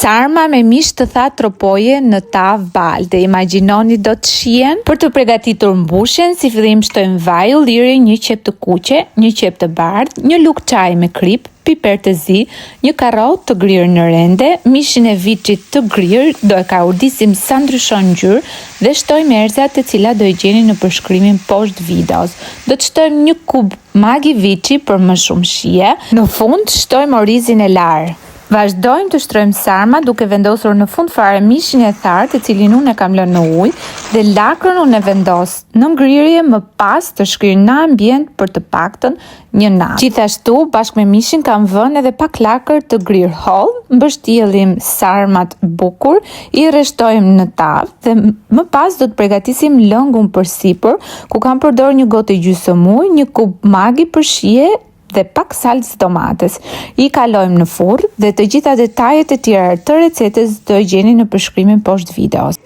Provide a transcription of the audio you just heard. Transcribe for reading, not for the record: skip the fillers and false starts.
Sarma me mish të thatë tropoje në tavë balde. Imagjinoni do të shihen. Për të përgatitur mbushjen, si fillim shtojmë vaj ulliri, një qep të kuqe, një qep të bardhë, një lugë çaji me krip, piper të zi, një karrotë të grirë në rende, mishin e viçit të grirë, do e kaurdisim sa ndryshon ngjyrë dhe shtojmë erëzat të cilat do i gjeni në përshkrimin poshtë videos. Do të shtojmë një kub magi viçi për më shumë shije. Në fund shtojmë orizin e lar. Vazhdojmë të shtrojmë sarma duke vendosur në fund fare mishin e thartë, të cilin unë e kam lënë në ujë, dhe lakrën unë e vendos në ngrirje më pas të shkrirë në ambient për të paktën një natë. Gjithashtu, bashkë me mishin kam vënë edhe pak lakër të grirë holl, mbështjellim sarmat bukur, i rreshtojmë në tavë dhe më pas do të përgatisim lëngun për sipër, ku kam përdorur një gotë gjysmë ujë, një kub magi për shije dhe pak salcë tomates. I kalojmë në furrë dhe të gjitha detajet e tjera të recetës do i gjeni në përshkrimin poshtë videos.